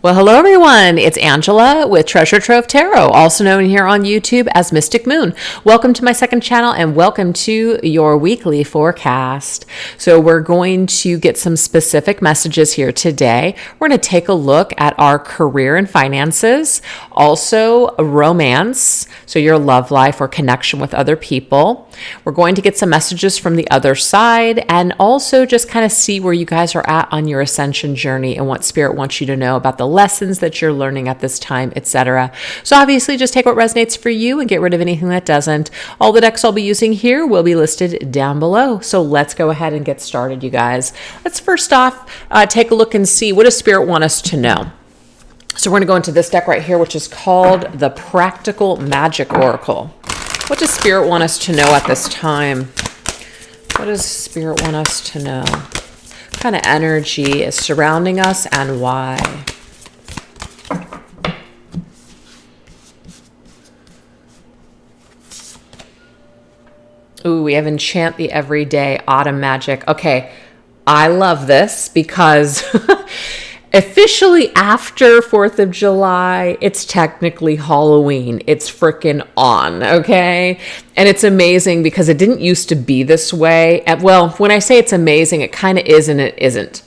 Well, hello everyone. It's Angela with Trove Tarot, also known here on YouTube as Mystic Moon. Welcome to my second channel and welcome to your weekly forecast. So we're going to get some specific messages here today. We're going to take a look at our career and finances, also romance, so your love life or connection with other people. We're going to get some messages from the other side and also just kind of see where you guys are at on your ascension journey and what Spirit wants you to know about the lessons that you're learning at this time, etc. So obviously just take what resonates for you and get rid of anything that doesn't. All the decks I'll be using here will be listed down below. So let's go ahead and get started, you guys. Let's first off take a look and see what does Spirit want us to know. So we're going to go into this deck right here, which is called the Practical Magic Oracle. What does Spirit want us to know at this time? What does Spirit want us to know? What kind of energy is surrounding us and why? Ooh, we have Enchant the Everyday, Autumn Magic. Okay, I love this because officially after 4th of July, it's technically Halloween. It's freaking on, okay? And it's amazing because it didn't used to be this way. Well, when I say it's amazing, it kind of is and it isn't.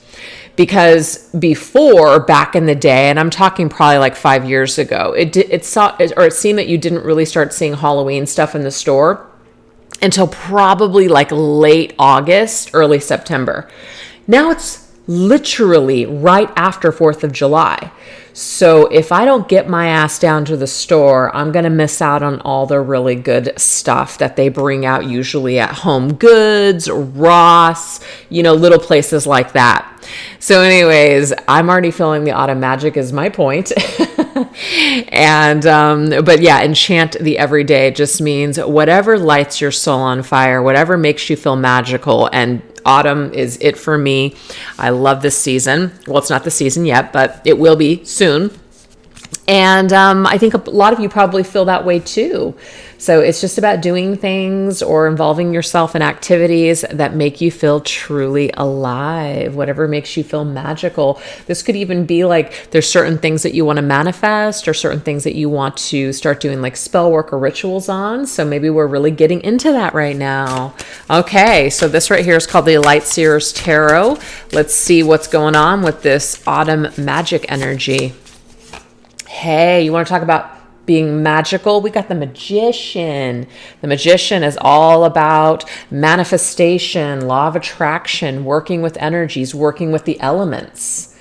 Because before, back in the day, and I'm talking probably like 5 years ago, it seemed that you didn't really start seeing Halloween stuff in the store until probably like late August, early September. Now it's literally right after 4th of July. So if I don't get my ass down to the store, I'm going to miss out on all the really good stuff that they bring out usually at Home Goods, Ross, little places like that. So anyways, I'm already feeling the autumn magic is my point. And, but yeah, enchant the everyday just means whatever lights your soul on fire, whatever makes you feel magical. And autumn is it for me. I love this season. Well, it's not the season yet, but it will be soon. And I think a lot of you probably feel that way too. So it's just about doing things or involving yourself in activities that make you feel truly alive, whatever makes you feel magical. This could even be like there's certain things that you want to manifest or certain things that you want to start doing like spell work or rituals on. So maybe we're really getting into that right now. Okay, so this right here is called the Light Seers Tarot. Let's see what's going on with this autumn magic energy. Hey, you want to talk about being magical? We got the Magician. The Magician is all about manifestation, law of attraction, working with energies, working with the elements.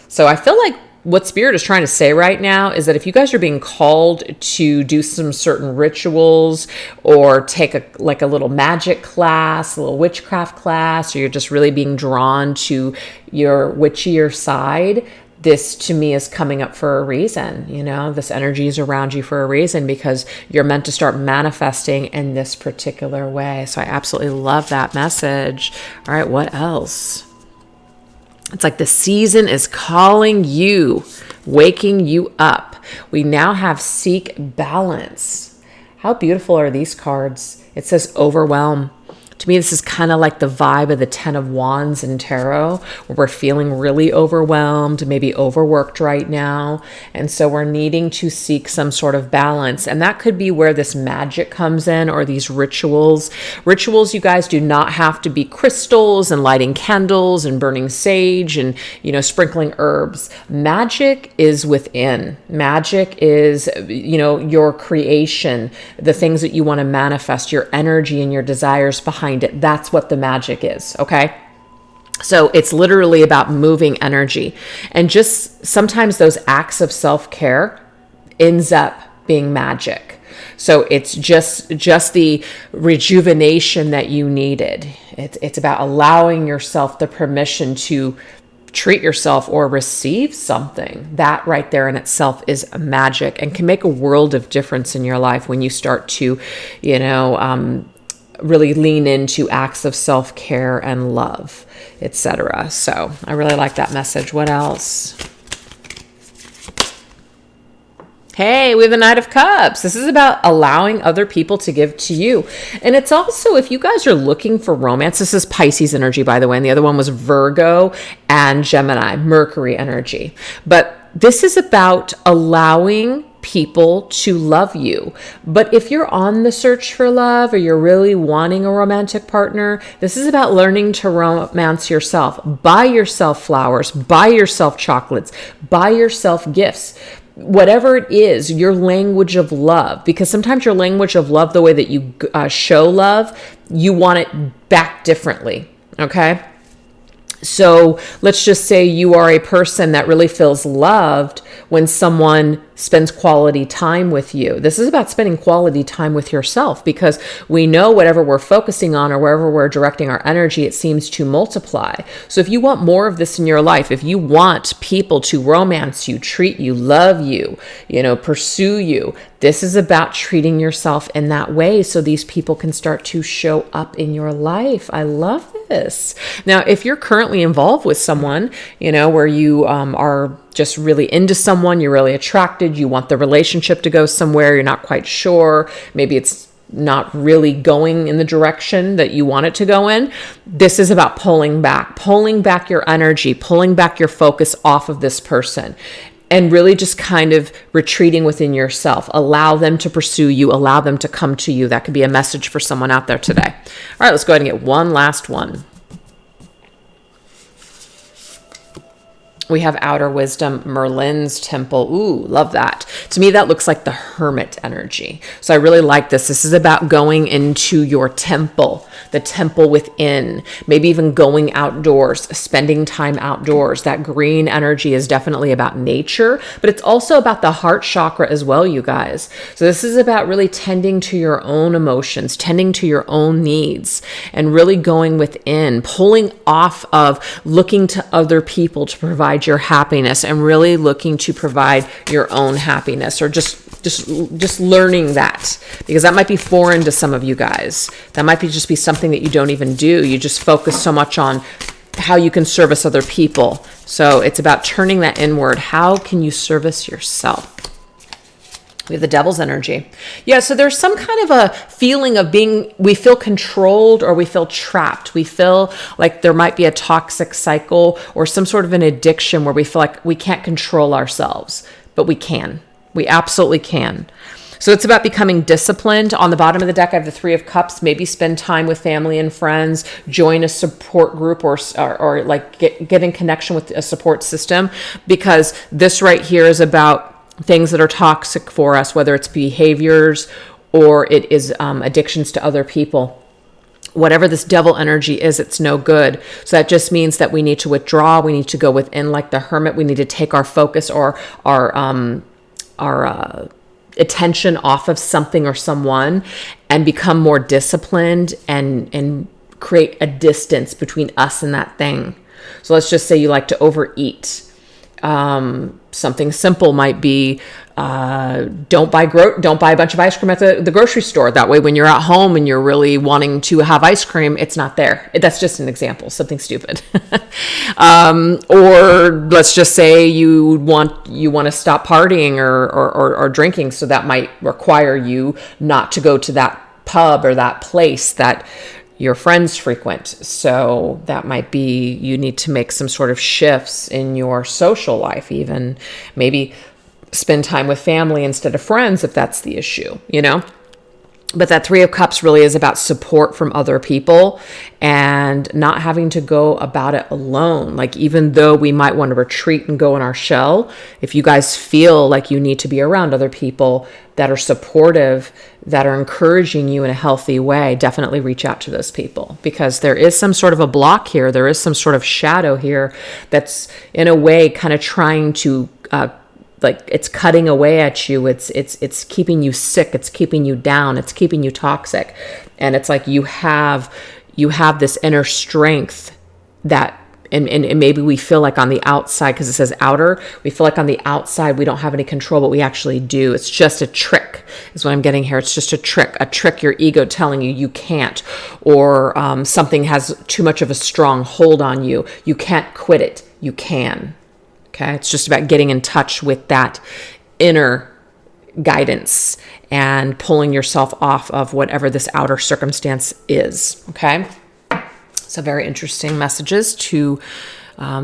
So I feel like what Spirit is trying to say right now is that if you guys are being called to do some certain rituals or take a little magic class, a little witchcraft class, or you're just really being drawn to your witchier side, this to me is coming up for a reason. This energy is around you for a reason because you're meant to start manifesting in this particular way. So I absolutely love that message. All right, what else? It's like the season is calling you, waking you up. We now have Seek Balance. How beautiful are these cards? It says overwhelm. To me, this is kind of like the vibe of the 10 of Wands in tarot, where we're feeling really overwhelmed, maybe overworked right now. And so we're needing to seek some sort of balance. And that could be where this magic comes in, or these rituals. Rituals, you guys, do not have to be crystals and lighting candles and burning sage and, sprinkling herbs. Magic is within. Magic is, your creation, the things that you want to manifest, your energy and your desires behind it. That's what the magic is, okay? So it's literally about moving energy. And just sometimes those acts of self-care ends up being magic. So it's just the rejuvenation that you needed. It's about allowing yourself the permission to treat yourself or receive something. That right there in itself is magic and can make a world of difference in your life when you start to, really lean into acts of self-care and love, etc. So I really like that message. What else? Hey, we have the Knight of Cups. This is about allowing other people to give to you. And it's also, if you guys are looking for romance, this is Pisces energy, by the way, and the other one was Virgo and Gemini, Mercury energy. But this is about allowing people to love you. But if you're on the search for love or you're really wanting a romantic partner, this is about learning to romance yourself. Buy yourself flowers, buy yourself chocolates, buy yourself gifts. Whatever it is, your language of love, because sometimes your language of love, the way that you show love, you want it back differently. Okay. So let's just say you are a person that really feels loved when someone spends quality time with you. This is about spending quality time with yourself, because we know whatever we're focusing on or wherever we're directing our energy, it seems to multiply. So if you want more of this in your life, if you want people to romance you, treat you, love you, pursue you, this is about treating yourself in that way so these people can start to show up in your life. I love this. Now, if you're currently involved with someone, where you are just really into someone, you're really attracted, you want the relationship to go somewhere, you're not quite sure, maybe it's not really going in the direction that you want it to go in, this is about pulling back your energy, pulling back your focus off of this person, and really just kind of retreating within yourself. Allow them to pursue you, allow them to come to you. That could be a message for someone out there today. All right, let's go ahead and get one last one. We have Outer Wisdom, Merlin's Temple. Ooh, love that. To me, that looks like the hermit energy. So I really like this. This is about going into your temple, the temple within, maybe even going outdoors, spending time outdoors. That green energy is definitely about nature, but it's also about the heart chakra as well, you guys. So this is about really tending to your own emotions, tending to your own needs, and really going within, pulling off of looking to other people to provide your happiness, and really looking to provide your own happiness, or just learning that, because that might be foreign to some of you guys. That might just be something that you don't even do. You just focus so much on how you can service other people. So it's about turning that inward. How can you service yourself? We have the Devil's energy. Yeah, so there's some kind of a feeling of we feel controlled, or we feel trapped. We feel like there might be a toxic cycle or some sort of an addiction where we feel like we can't control ourselves, but we can. We absolutely can. So it's about becoming disciplined. On the bottom of the deck, I have the Three of Cups. Maybe spend time with family and friends, join a support group, or like get in connection with a support system, because this right here is about things that are toxic for us, whether it's behaviors or it is addictions to other people. Whatever this devil energy is, it's no good. So that just means that we need to withdraw. We need to go within like the hermit. We need to take our focus or our attention off of something or someone, and become more disciplined and create a distance between us and that thing. So let's just say you like to overeat. Something simple might be don't buy a bunch of ice cream at the grocery store. That way, when you're at home and you're really wanting to have ice cream, it's not there. That's just an example, something stupid. Or let's just say you want to stop partying or drinking, so that might require you not to go to that pub or that place that your friends frequent. So that might be you need to make some sort of shifts in your social life, even maybe spend time with family instead of friends if that's the issue, But that Three of Cups really is about support from other people and not having to go about it alone. Like, even though we might want to retreat and go in our shell, if you guys feel like you need to be around other people that are supportive, that are encouraging you in a healthy way, definitely reach out to those people, because there is some sort of a block here. There is some sort of shadow here that's in a way kind of trying to like it's cutting away at you. It's keeping you sick. It's keeping you down. It's keeping you toxic. And it's like you have this inner strength that, and maybe we feel like on the outside, because it says outer, we feel like on the outside we don't have any control, but we actually do. It's just a trick is what I'm getting here. It's just a trick, your ego telling you can't, or something has too much of a strong hold on you. You can't quit it. You can. Okay, it's just about getting in touch with that inner guidance and pulling yourself off of whatever this outer circumstance is. Okay, so very interesting messages to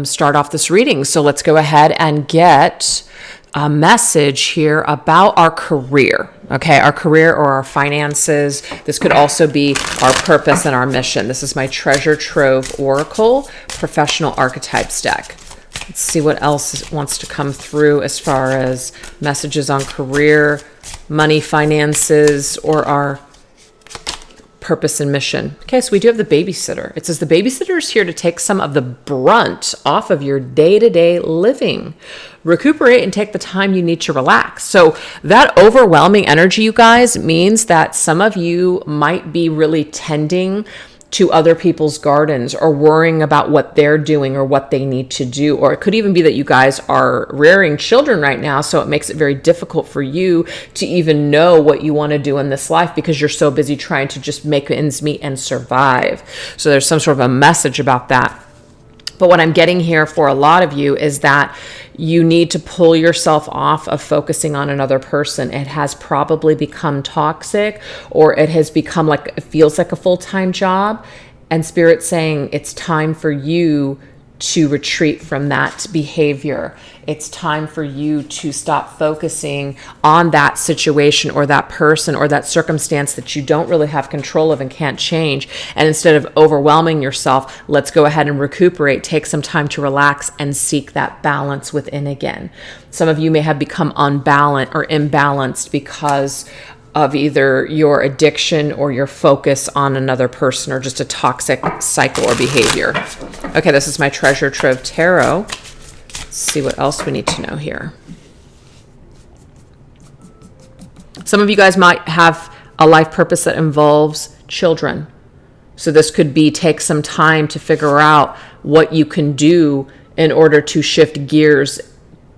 start off this reading. So let's go ahead and get a message here about our career. Okay, our career or our finances. This could also be our purpose and our mission. This is my Treasure Trove Oracle Professional Archetypes deck. Let's see what else wants to come through as far as messages on career, money, finances, or our purpose and mission. Okay, so we do have the babysitter. It says the babysitter is here to take some of the brunt off of your day-to-day living. Recuperate and take the time you need to relax. So that overwhelming energy, you guys, means that some of you might be really tending to other people's gardens or worrying about what they're doing or what they need to do. Or it could even be that you guys are rearing children right now, so it makes it very difficult for you to even know what you want to do in this life because you're so busy trying to just make ends meet and survive. So there's some sort of a message about that. But what I'm getting here for a lot of you is that you need to pull yourself off of focusing on another person. It has probably become toxic, or it has become like, it feels like a full-time job. And Spirit's saying it's time for you to retreat from that behavior. It's time for you to stop focusing on that situation or that person or that circumstance that you don't really have control of and can't change. And instead of overwhelming yourself, let's go ahead and recuperate, take some time to relax and seek that balance within again. Some of you may have become unbalanced or imbalanced because of either your addiction or your focus on another person or just a toxic cycle or behavior. Okay, this is my Treasure Trove Tarot. Let's see what else we need to know here. Some of you guys might have a life purpose that involves children. So this could be take some time to figure out what you can do in order to shift gears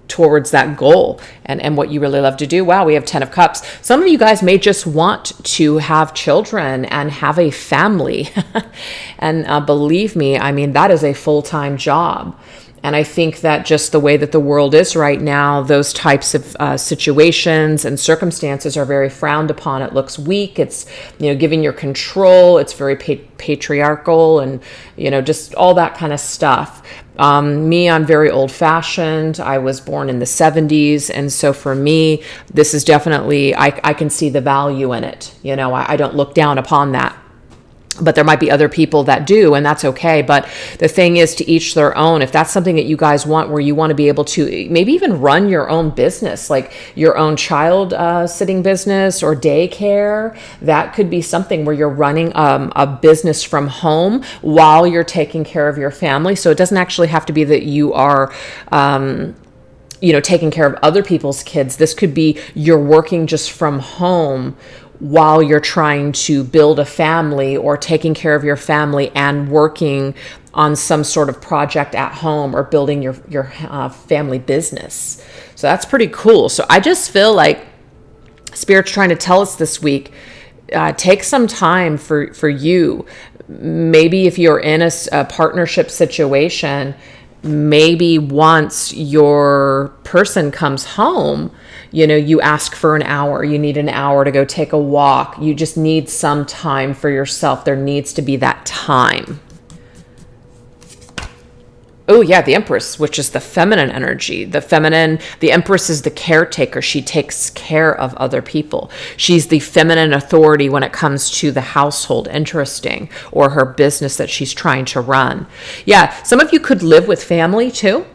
towards that goal and what you really love to do. Wow, we have 10 of Cups. Some of you guys may just want to have children and have a family. And believe me, I mean, that is a full-time job. And I think that just the way that the world is right now, those types of situations and circumstances are very frowned upon. It looks weak. It's, giving your control. It's very patriarchal and, just all that kind of stuff. Me, I'm very old fashioned. I was born in the 70s. And so for me, this is definitely, I can see the value in it. I don't look down upon that. But there might be other people that do, and that's okay. But the thing is, to each their own. If that's something that you guys want, where you want to be able to maybe even run your own business, like your own child sitting business or daycare, that could be something where you're running a business from home while you're taking care of your family. So it doesn't actually have to be that you are taking care of other people's kids. This could be you're working just from home while you're trying to build a family or taking care of your family and working on some sort of project at home or building your family business. So that's pretty cool. So I just feel like Spirit's trying to tell us this week, take some time for you. Maybe if you're in a partnership situation, maybe once your person comes home, you ask for an hour, you need an hour to go take a walk. You just need some time for yourself. There needs to be that time. Oh yeah, the Empress, which is the feminine energy. The Empress is the caretaker. She takes care of other people. She's the feminine authority when it comes to the household, interesting, or her business that she's trying to run. Yeah, some of you could live with family too.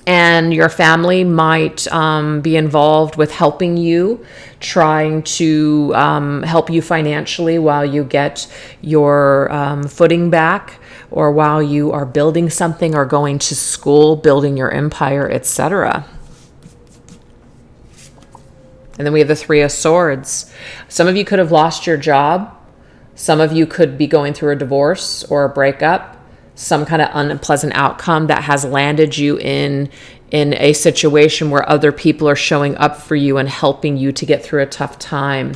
And your family might be involved with helping you, trying to help you financially while you get your footing back, or while you are building something or going to school, building your empire, etc. And then we have the Three of Swords. Some of you could have lost your job. Some of you could be going through a divorce or a breakup. Some kind of unpleasant outcome that has landed you in a situation where other people are showing up for you and helping you to get through a tough time.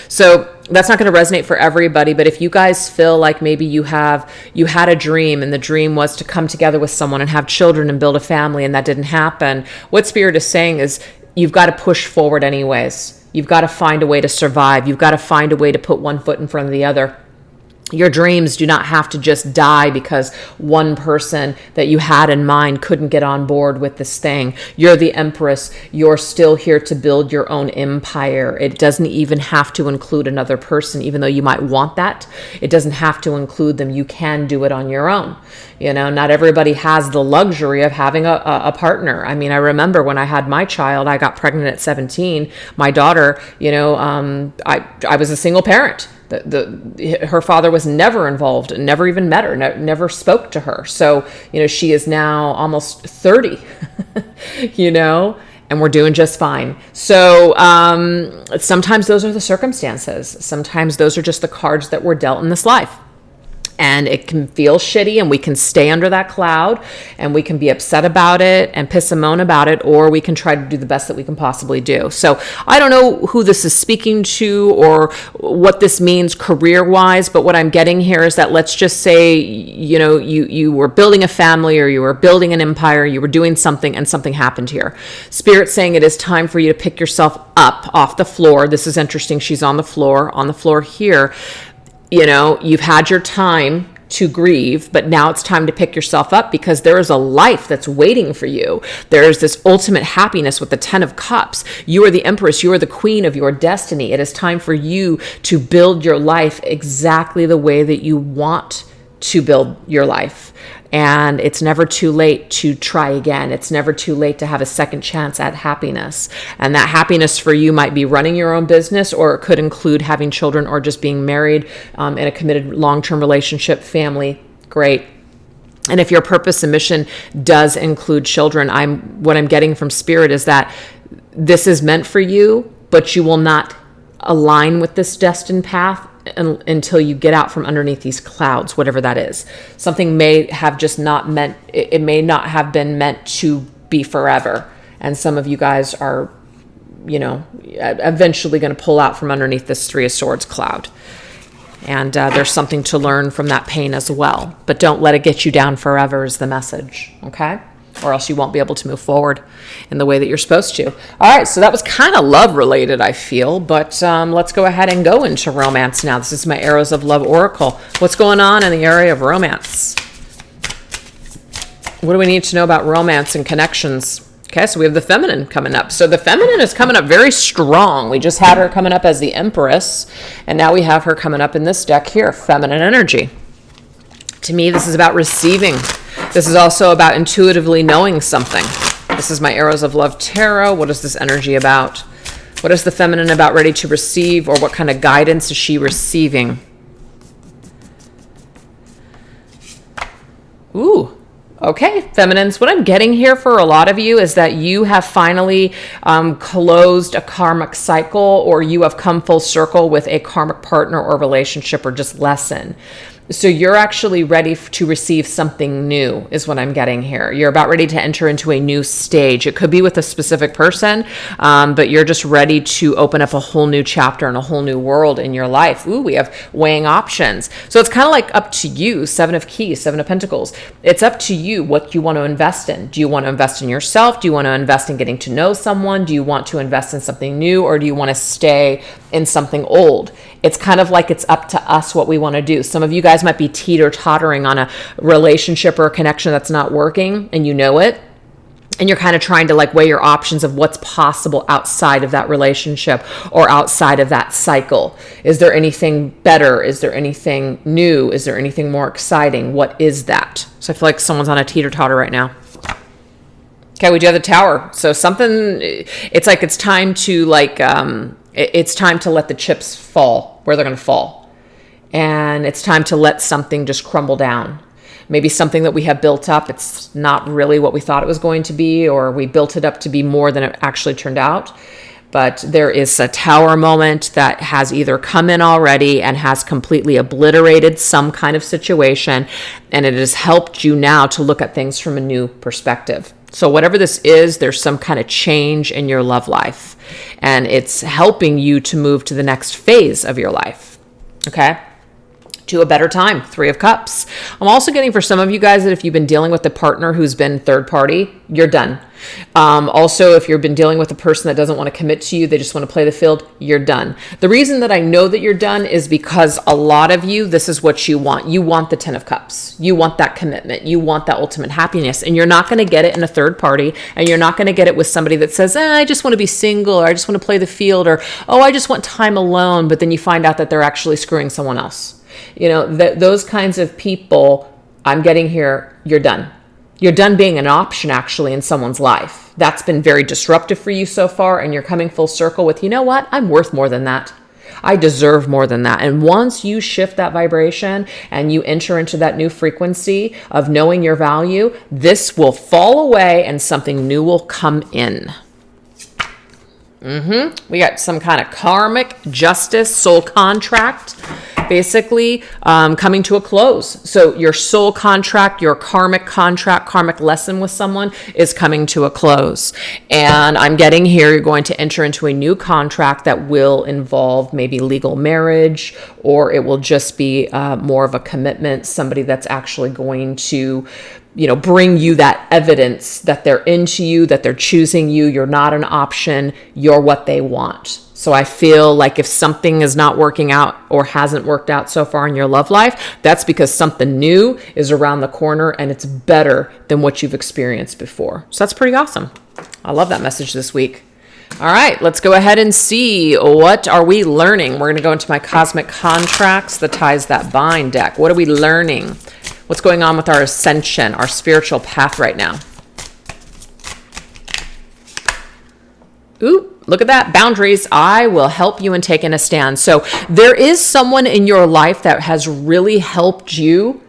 So that's not going to resonate for everybody, but if you guys feel like maybe you had a dream and the dream was to come together with someone and have children and build a family and that didn't happen, what Spirit is saying is you've got to push forward anyways. You've got to find a way to survive. You've got to find a way to put one foot in front of the other. Your dreams do not have to just die because one person that you had in mind couldn't get on board with this thing. You're the Empress. You're still here to build your own empire. It doesn't even have to include another person, even though you might want that. It doesn't have to include them. You can do it on your own. Not everybody has the luxury of having a partner. I mean, I remember when I had my child, I got pregnant at 17. My daughter, I was a single parent. Her father was never involved, never even met her, never spoke to her. So, she is now almost 30, and we're doing just fine. So sometimes those are the circumstances. Sometimes those are just the cards that were dealt in this life. And it can feel shitty, and we can stay under that cloud, and we can be upset about it and piss and moan about it, or we can try to do the best that we can possibly do. So I don't know who this is speaking to or what this means career-wise, but what I'm getting here is that, let's just say, you were building a family, or you were building an empire, you were doing something, and something happened here. Spirit's saying it is time for you to pick yourself up off the floor. This is interesting. She's on the floor here. You've had your time to grieve, but now it's time to pick yourself up, because there is a life that's waiting for you. There is this ultimate happiness with the 10 of Cups. You are the Empress. You are the queen of your destiny. It is time for you to build your life exactly the way that you want to build your life. And it's never too late to try again. It's never too late to have a second chance at happiness. And that happiness for you might be running your own business, or it could include having children, or just being married in a committed long-term relationship, family. Great. And if your purpose and mission does include children, what I'm getting from Spirit is that this is meant for you, but you will not align with this destined path until you get out from underneath these clouds, whatever that is. Something may have just not meant, it may not have been meant to be forever. And some of you guys are, eventually going to pull out from underneath this 3 of Swords cloud. And there's something to learn from that pain as well. But don't let it get you down forever is the message, okay? Or else you won't be able to move forward in the way that you're supposed to. All right, so that was kind of love related, I feel, but let's go ahead and go into romance now. This is my Arrows of Love Oracle. What's going on in the area of romance? What do we need to know about romance and connections? Okay, so we have the feminine coming up. So the feminine is coming up very strong. We just had her coming up as the Empress, and now we have her coming up in this deck here, feminine energy. To me, this is about receiving. This is also about intuitively knowing something. This is my Arrows of Love Tarot. What is this energy about? What is the feminine about, ready to receive, or what kind of guidance is she receiving? Ooh. Okay, feminines, what I'm getting here for a lot of you is that you have finally closed a karmic cycle, or you have come full circle with a karmic partner or relationship or just lesson. So you're actually ready to receive something new is what I'm getting here. You're about ready to enter into a new stage. It could be with a specific person, but you're just ready to open up a whole new chapter and a whole new world in your life. Ooh, we have weighing options. So it's kind of like up to you, 7 of Keys, 7 of Pentacles. It's up to you what you want to invest in. Do you want to invest in yourself? Do you want to invest in getting to know someone? Do you want to invest in something new, or do you want to stay in something old? It's kind of like it's up to us what we want to do. Some of you guys might be teeter-tottering on a relationship or a connection that's not working, and you know it. And you're kind of trying to weigh your options of what's possible outside of that relationship or outside of that cycle. Is there anything better? Is there anything new? Is there anything more exciting? What is that? So I feel like someone's on a teeter-totter right now. Okay, we do have the Tower. So it's like it's time to it's time to let the chips fall where they're going to fall. And it's time to let something just crumble down. Maybe something that we have built up, it's not really what we thought it was going to be, or we built it up to be more than it actually turned out. But there is a Tower moment that has either come in already and has completely obliterated some kind of situation, and it has helped you now to look at things from a new perspective. So whatever this is, there's some kind of change in your love life, and it's helping you to move to the next phase of your life, okay? To a better time, 3 of Cups. I'm also getting for some of you guys that if you've been dealing with a partner who's been third party, you're done. Also, if you've been dealing with a person that doesn't want to commit to you, they just want to play the field, you're done. The reason that I know that you're done is because a lot of you, this is what you want. You want the 10 of Cups. You want that commitment. You want that ultimate happiness. And you're not going to get it in a third party. And you're not going to get it with somebody that says, I just want to be single, or I just want to play the field, or, oh, I just want time alone. But then you find out that they're actually screwing someone else. You know, those kinds of people, I'm getting here, you're done. You're done being an option actually in someone's life. That's been very disruptive for you so far, and you're coming full circle with, you know what? I'm worth more than that. I deserve more than that. And once you shift that vibration and you enter into that new frequency of knowing your value, this will fall away and something new will come in. We got some kind of karmic justice, soul contract, basically coming to a close. So your soul contract, your karmic contract, karmic lesson with someone is coming to a close. And I'm getting here, you're going to enter into a new contract that will involve maybe legal marriage, or it will just be more of a commitment, somebody that's actually going to bring you that evidence that they're into you, that they're choosing you. You're not an option. You're what they want. So I feel like if something is not working out or hasn't worked out so far in your love life, that's because something new is around the corner and it's better than what you've experienced before. So that's pretty awesome. I love that message this week. All right, let's go ahead and see, what are we learning? We're going to go into my cosmic contracts, the ties that bind deck. What are we learning? What's going on with our ascension, our spiritual path right now? Ooh, look at that. Boundaries. I will help you in taking a stand. So there is someone in your life that has really helped you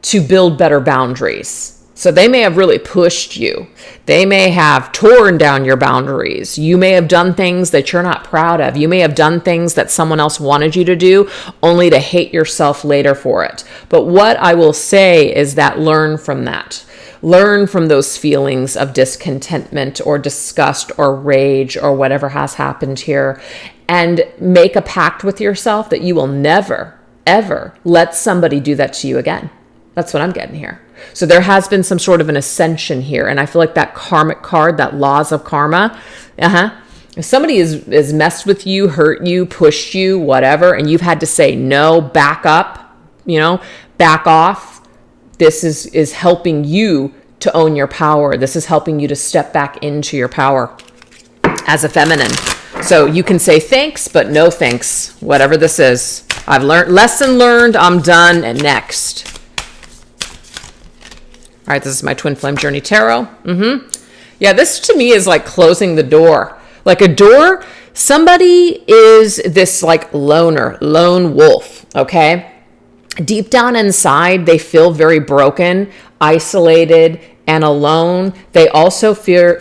to build better boundaries. So they may have really pushed you. They may have torn down your boundaries. You may have done things that you're not proud of. You may have done things that someone else wanted you to do only to hate yourself later for it. But what I will say is that learn from that. Learn from those feelings of discontentment or disgust or rage or whatever has happened here, and make a pact with yourself that you will never, ever let somebody do that to you again. That's what I'm getting here. So there has been some sort of an ascension here. And I feel like that karmic card, that laws of karma, if somebody is messed with you, hurt you, pushed you, whatever, and you've had to say no, back up, back off, this is helping you to own your power. This is helping you to step back into your power as a feminine. So you can say thanks, but no thanks, whatever this is. I've learned, lesson learned, I'm done, and next. All right, this is my Twin Flame Journey Tarot. Yeah, this to me is like closing the door. Like a door, somebody is this like lone wolf, okay? Deep down inside, they feel very broken, isolated, and alone. They also feel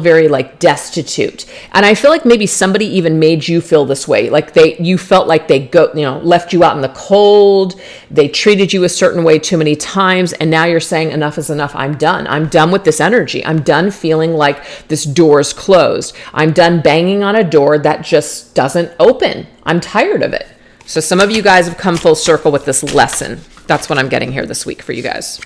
very like destitute. And I feel like maybe somebody even made you feel this way. Like you felt like they left you out in the cold. They treated you a certain way too many times. And now you're saying enough is enough. I'm done. I'm done with this energy. I'm done feeling like this door is closed. I'm done banging on a door that just doesn't open. I'm tired of it. So some of you guys have come full circle with this lesson. That's what I'm getting here this week for you guys.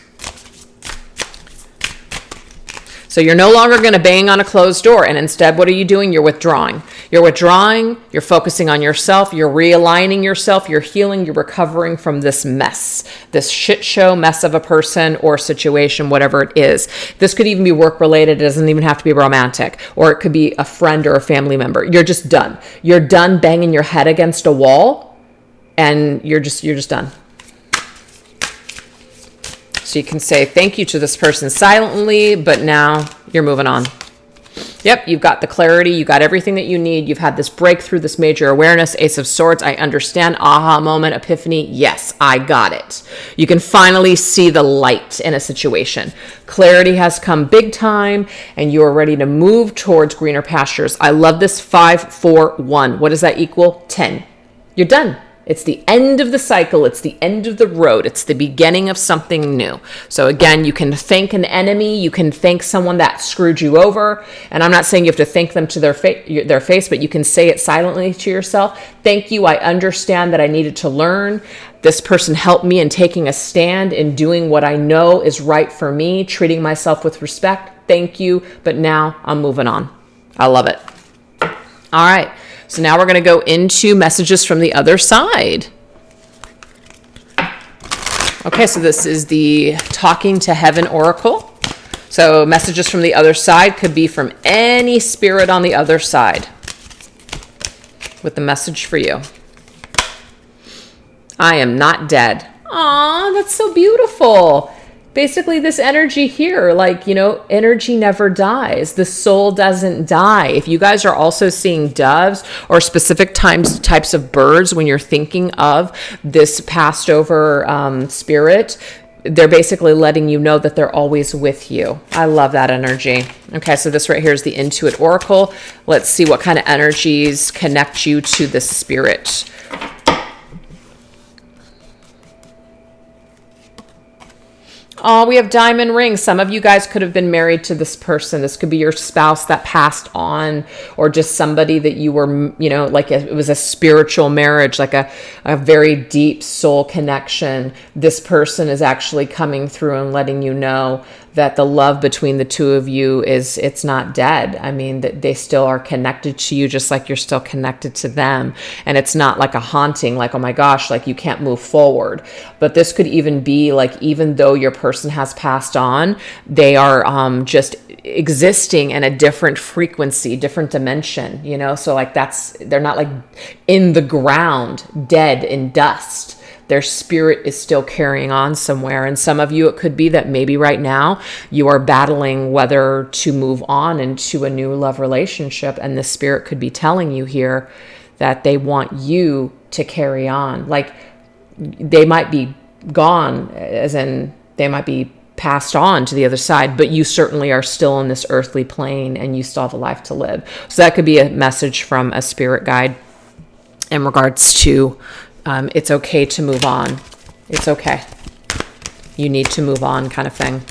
So you're no longer going to bang on a closed door. And instead, what are you doing? You're withdrawing. You're withdrawing. You're focusing on yourself. You're realigning yourself. You're healing. You're recovering from this mess, this shit show mess of a person or situation, whatever it is. This could even be work related. It doesn't even have to be romantic, or it could be a friend or a family member. You're just done. You're done banging your head against a wall, and you're just done. So you can say thank you to this person silently, but now you're moving on. Yep, you've got the clarity. You got everything that you need. You've had this breakthrough, this major awareness, Ace of Swords. I understand. Aha moment, epiphany. Yes, I got it. You can finally see the light in a situation. Clarity has come big time, and you are ready to move towards greener pastures. I love this 5, 4, 1. What does that equal? 10. You're done. It's the end of the cycle. It's the end of the road. It's the beginning of something new. So again, you can thank an enemy. You can thank someone that screwed you over. And I'm not saying you have to thank them to their face, but you can say it silently to yourself. Thank you. I understand that I needed to learn. This person helped me in taking a stand in doing what I know is right for me, treating myself with respect. Thank you. But now I'm moving on. I love it. All right. So now we're going to go into messages from the other side. Okay, so this is the Talking to Heaven Oracle. So messages from the other side could be from any spirit on the other side with the message for you. I am not dead. Aw, that's so beautiful. Basically, this energy here, like, energy never dies. The soul doesn't die. If you guys are also seeing doves or specific types of birds when you're thinking of this passed over spirit, they're basically letting you know that they're always with you. I love that energy. Okay, so this right here is the Intuit Oracle. Let's see what kind of energies connect you to the spirit. Oh, we have diamond rings. Some of you guys could have been married to this person. This could be your spouse that passed on, or just somebody that you were, it was a spiritual marriage, like a very deep soul connection. This person is actually coming through and letting you know that the love between the two of you it's not dead. I mean, that they still are connected to you, just like you're still connected to them. And it's not like a haunting, like, oh my gosh, like you can't move forward. But this could even be like, even though your person has passed on, they are just existing in a different frequency, different dimension, so like they're not like in the ground, dead in dust. Their spirit is still carrying on somewhere. And some of you, it could be that maybe right now you are battling whether to move on into a new love relationship. And the spirit could be telling you here that they want you to carry on. Like they might be gone, as in they might be passed on to the other side, but you certainly are still on this earthly plane and you still have a life to live. So that could be a message from a spirit guide in regards to it's okay to move on. It's okay. You need to move on, kind of thing.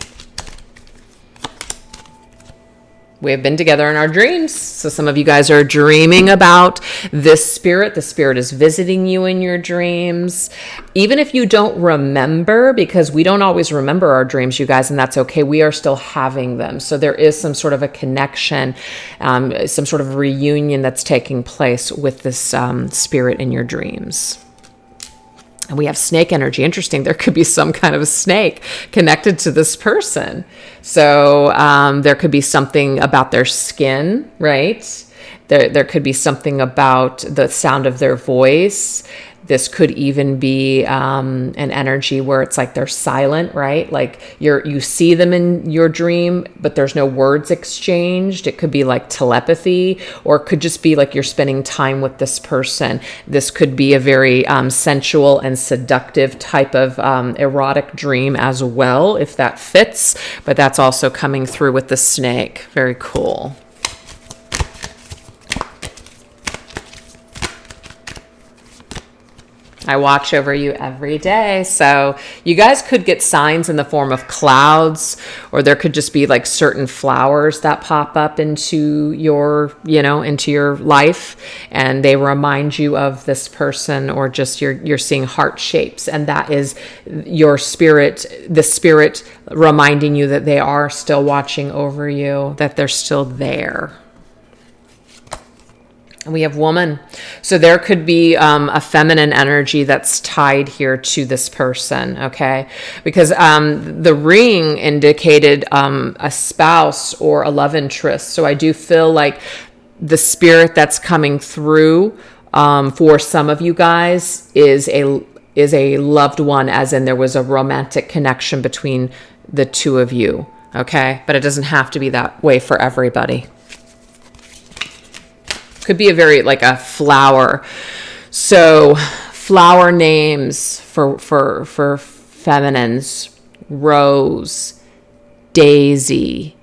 We have been together in our dreams. So some of you guys are dreaming about this spirit. The spirit is visiting you in your dreams. Even if you don't remember, because we don't always remember our dreams, you guys, and that's okay. We are still having them. So there is some sort of a connection, some sort of reunion that's taking place with this spirit in your dreams. And we have snake energy. Interesting. There could be some kind of a snake connected to this person. So there could be something about their skin, right? There could be something about the sound of their voice. This could even be an energy where it's like they're silent, right? Like you see them in your dream, but there's no words exchanged. It could be like telepathy, or it could just be like you're spending time with this person. This could be a very sensual and seductive type of erotic dream as well, if that fits. But that's also coming through with the snake. Very cool. I watch over you every day. So you guys could get signs in the form of clouds, or there could just be like certain flowers that pop up into your, into your life, and they remind you of this person, or just you're seeing heart shapes, and that is your spirit, the spirit reminding you that they are still watching over you, that they're still there. And we have woman. So there could be a feminine energy that's tied here to this person, okay? Because the ring indicated a spouse or a love interest. So I do feel like the spirit that's coming through for some of you guys is a loved one, as in there was a romantic connection between the two of you, okay? But it doesn't have to be that way for everybody. Could be a very like a flower. So flower names for feminines: rose, daisy.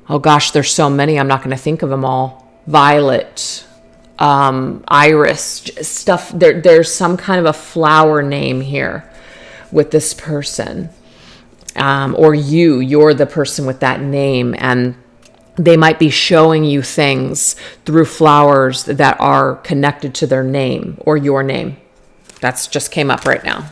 Oh gosh, there's so many. I'm not going to think of them all. Violet, iris, stuff. There's some kind of a flower name here with this person. Or you're the person with that name, and they might be showing you things through flowers that are connected to their name or your name. That's just came up right now.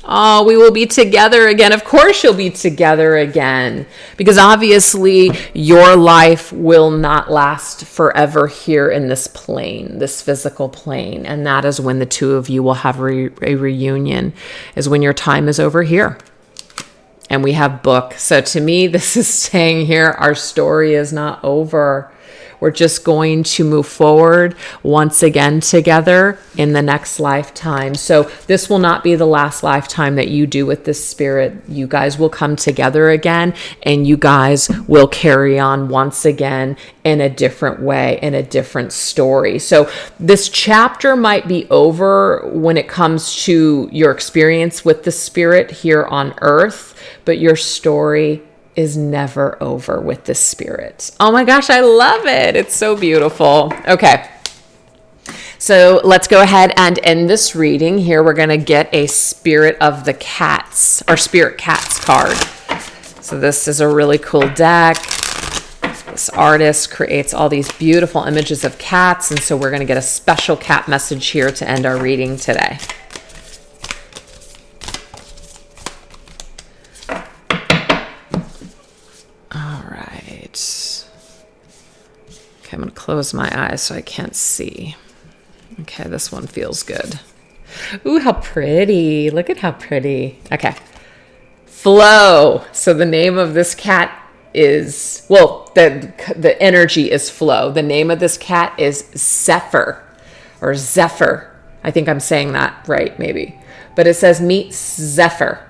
Oh, we will be together again. Of course you'll be together again, because obviously your life will not last forever here in this plane, this physical plane. And that is when the two of you will have a reunion, is when your time is over here. And we have book. So to me, this is saying here, our story is not over. We're just going to move forward once again together in the next lifetime. So this will not be the last lifetime that you do with this spirit. You guys will come together again, and you guys will carry on once again in a different way, in a different story. So this chapter might be over when it comes to your experience with the spirit here on earth, but your story is never over with the spirit. Oh my gosh, I love it. It's so beautiful. Okay. So let's go ahead and end this reading. Here we're going to get a Spirit of the Cats, or Spirit Cats card. So this is a really cool deck. This artist creates all these beautiful images of cats, and so we're going to get a special cat message here to end our reading today. Okay, I'm going to close my eyes so I can't see. Okay, this one feels good. Ooh, how pretty. Look at how pretty. Okay. Flow. So the name of this cat is, well, the energy is flow. The name of this cat is Zephyr, or Zephyr. I think I'm saying that right, maybe. But it says, meet Zephyr.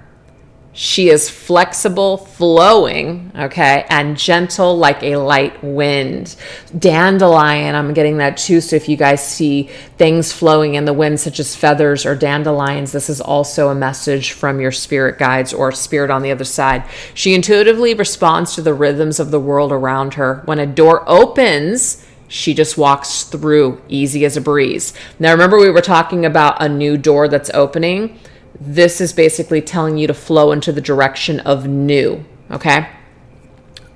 She is flexible, flowing, okay, and gentle like a light wind. Dandelion, I'm getting that too. So if you guys see things flowing in the wind, such as feathers or dandelions, this is also a message from your spirit guides or spirit on the other side. She intuitively responds to the rhythms of the world around her. When a door opens, she just walks through, easy as a breeze. Now, remember we were talking about a new door that's opening? This is basically telling you to flow into the direction of new, okay?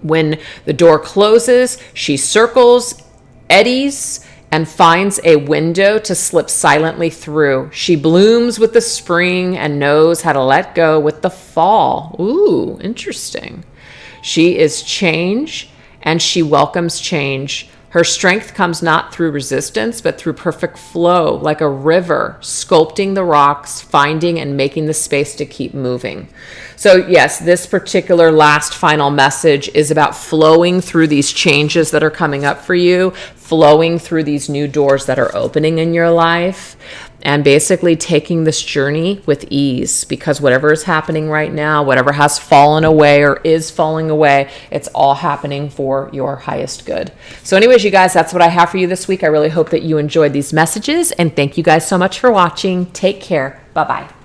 When the door closes, she circles, eddies, and finds a window to slip silently through. She blooms with the spring and knows how to let go with the fall. Ooh, interesting. She is change, and she welcomes change. Her strength comes not through resistance, but through perfect flow, like a river, sculpting the rocks, finding and making the space to keep moving. So yes, this particular last final message is about flowing through these changes that are coming up for you, flowing through these new doors that are opening in your life, and basically taking this journey with ease, because whatever is happening right now, whatever has fallen away or is falling away, it's all happening for your highest good. So anyways, you guys, that's what I have for you this week. I really hope that you enjoyed these messages, and thank you guys so much for watching. Take care. Bye-bye.